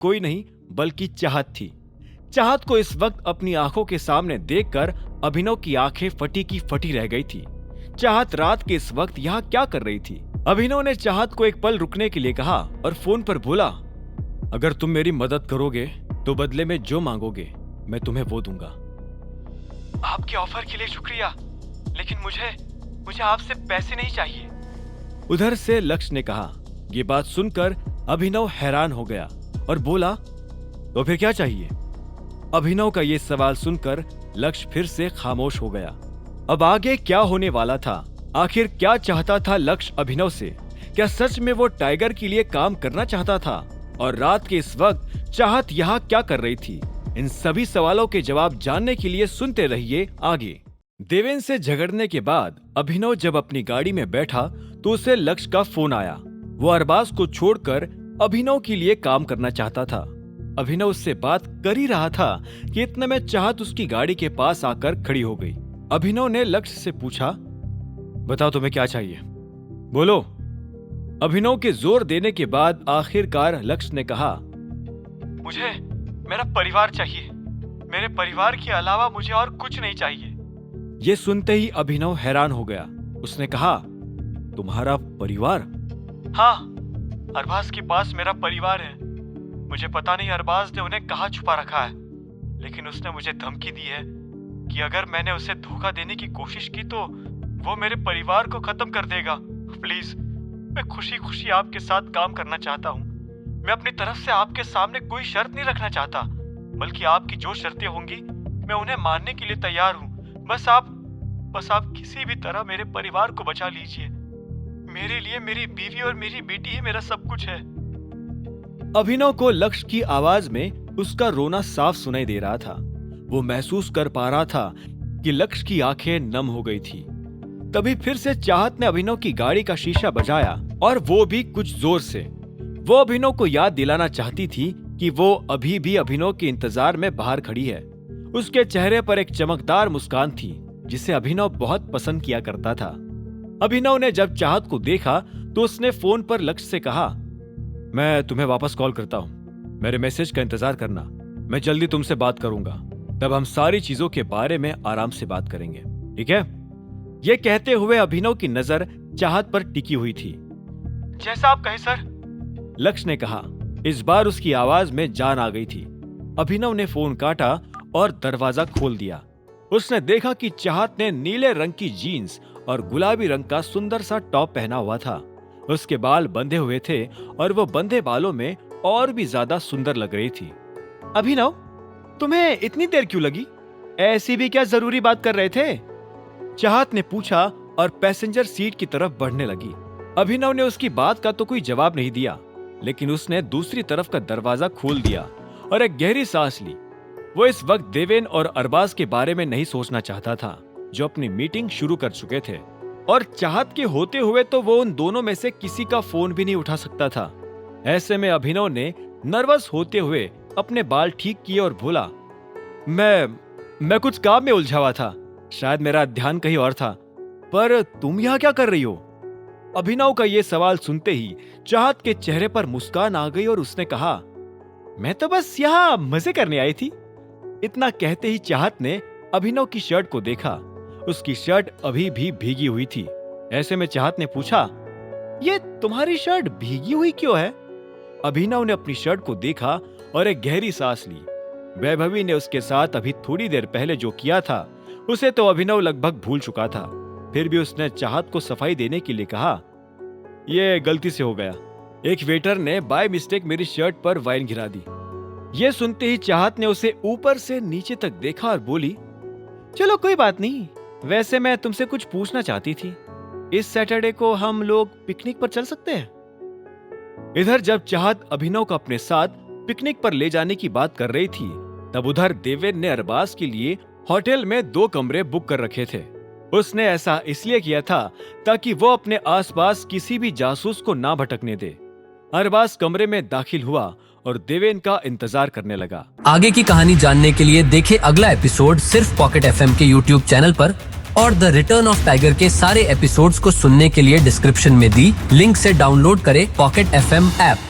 कोई नहीं बल्कि चाहत थी। चाहत को इस वक्त अपनी आंखों के सामने देखकर अभिनव की आंखें फटी की फटी रह गई थी। चाहत रात के इस वक्त यहाँ क्या कर रही थी? अभिनव ने चाहत को एक पल रुकने के लिए कहा और फोन पर बोला, अगर तुम मेरी मदद करोगे तो बदले में जो मांगोगे मैं तुम्हें वो दूंगा। आपके ऑफर के लिए शुक्रिया, लेकिन मुझे आपसे पैसे नहीं चाहिए। उधर से लक्ष्य ने कहा। ये बात सुनकर अभिनव हैरान हो गया और बोला, तो फिर क्या चाहिए? अभिनव का ये सवाल सुनकर लक्ष्य फिर से खामोश हो गया। अब आगे क्या होने वाला था? आखिर क्या चाहता था लक्ष्य अभिनव से? क्या सच में वो टाइगर के लिए काम करना चाहता था? और रात के इस वक्त चाहत यहाँ क्या कर रही थी? इन सभी सवालों के जवाब जानने के लिए सुनते रहिए आगे। देवेन से झगड़ने के बाद अभिनव जब अपनी गाड़ी में बैठा तो उसे लक्ष्य का फोन आया। वो अरबाज को छोड़कर अभिनव के लिए काम करना चाहता था। अभिनव उससे बात कर ही रहा था कि इतने में चाहत उसकी गाड़ी के पास आकर खड़ी हो गई। अभिनव ने लक्ष्य से पूछा, बताओ तुम्हें क्या चाहिए, बोलो। अभिनव के जोर देने के बाद आखिरकार लक्ष्य ने कहा, मुझे मेरा परिवार चाहिए। मेरे परिवार के अलावा मुझे और कुछ नहीं चाहिए। ये सुनते ही अभिनव हैरान हो गया। उसने कहा, तुम्हारा परिवार? हाँ, अरबाज के पास मेरा परिवार है। मुझे पता नहीं अरबाज ने उन्हें कहाँ छुपा रखा है, लेकिन उसने मुझे धमकी दी है कि अगर मैंने उसे धोखा देने की कोशिश की तो वो मेरे परिवार को खत्म कर देगा। प्लीज, मैं खुशी खुशी आपके साथ काम करना चाहता हूँ। मैं अपनी तरफ से आपके सामने कोई शर्त नहीं रखना चाहता, बल्कि आपकी जो शर्तें होंगी मैं उन्हें मानने के लिए तैयार हूँ। बस आप किसी भी तरह मेरे परिवार को बचा लीजिए। मेरे लिए मेरी बीवी और मेरी बेटी ही मेरा सब कुछ है। अभिनव को लक्ष्य की आवाज में उसका रोना साफ सुनाई दे रहा था। वो महसूस कर पा रहा था कि लक्ष्य की आंखें नम हो गई थी। तभी फिर से चाहत ने अभिनव की गाड़ी का शीशा बजाया, और वो भी कुछ जोर से। वो अभिनव को याद दिलाना चाहती थी कि वो अभी भी अभिनव के इंतजार में बाहर खड़ी है। उसके चेहरे पर एक चमकदार मुस्कान थी जिसे अभिनव बहुत पसंद किया करता था। अभिनव ने जब चाहत को देखा तो उसने फोन पर लक्ष्य से कहा, मैं तुम्हें वापस कॉल करता हूँ, मेरे मैसेज का इंतजार करना, मैं जल्दी तुमसे बात करूंगा, तब हम सारी चीजों के बारे में आराम से बात करेंगे, ठीक है? ये कहते हुए अभिनव की नजर चाहत पर टिकी हुई थी। जैसा आप कहें सर, लक्ष्य ने कहा। इस बार उसकी आवाज में जान आ गई थी। अभिनव ने फोन काटा और दरवाजा खोल दिया। उसने देखा कि चाहत ने नीले रंग की जीन्स और गुलाबी रंग का सुंदर सा टॉप पहना हुआ था। उसके बाल बंधे हुए थे और वो बंधे बालों में और भी ज्यादा सुंदर लग रही थी। अभिनव, तुम्हें इतनी देर क्यों लगी? ऐसी भी क्या जरूरी बात कर रहे थे? चाहत ने पूछा और पैसेंजर सीट की तरफ बढ़ने लगी। अभिनव ने उसकी बात का तो कोई जवाब नहीं दिया, लेकिन उसने दूसरी तरफ का दरवाजा खोल दिया और एक गहरी सांस ली। वो इस वक्त देवेन और अरबाज के बारे में नहीं सोचना चाहता था, जो अपनी मीटिंग शुरू कर चुके थे, और चाहत के होते हुए तो वो उन दोनों में से किसी का फोन भी नहीं उठा सकता था। ऐसे में अभिनव ने नर्वस होते हुए अपने बाल ठीक किए और बोला, मैं कुछ काम में उलझा हुआ था, शायद मेरा ध्यान कहीं और था, पर तुम यहाँ क्या कर रही हो? अभिनव का ये सवाल सुनते ही चाहत के चेहरे पर मुस्कान आ गई और उसने कहा, मैं तो बस यहाँ मजे करने आई थी। इतना कहते ही चाहत ने अभिनव की शर्ट को देखा। उसकी शर्ट अभी भी भीगी हुई थी। ऐसे में चाहत ने पूछा, ये तुम्हारी शर्ट भीगी हुई क्यों है? अभिनव ने अपनी शर्ट को देखा और एक गहरी सांस ली। वैभवी ने उसके साथ अभी थोड़ी देर पहले जो किया था उसे तो अभिनव लगभग भूल चुका था। फिर भी उसने चाहत को सफाई देने के लिए कहा, ये गलती से हो गया, एक वेटर ने बाय मिस्टेक मेरी शर्ट पर वाइन गिरा दी। ये सुनते ही चाहत ने उसे ऊपर से नीचे तक देखा और बोली, चलो कोई बात नहीं, वैसे मैं तुमसे कुछ पूछना चाहती थी, इस सैटरडे को हम लोग पिकनिक पर चल सकते हैं? इधर जब चाहत अभिनव को अपने साथ पिकनिक पर ले जाने की बात कर रही थी, तब उधर देवेन ने अरबाज के लिए होटल में 2 कमरे बुक कर रखे थे। उसने ऐसा इसलिए किया था ताकि वो अपने आसपास किसी भी जासूस को ना भटकने दे। अरबाज कमरे में दाखिल हुआ और देवेन का इंतजार करने लगा। आगे की कहानी जानने के लिए देखें अगला एपिसोड सिर्फ पॉकेट एफएम के यूट्यूब चैनल पर, और द रिटर्न ऑफ टाइगर के सारे एपिसोड्स को सुनने के लिए डिस्क्रिप्शन में दी लिंक से डाउनलोड करें पॉकेट एफएम ऐप।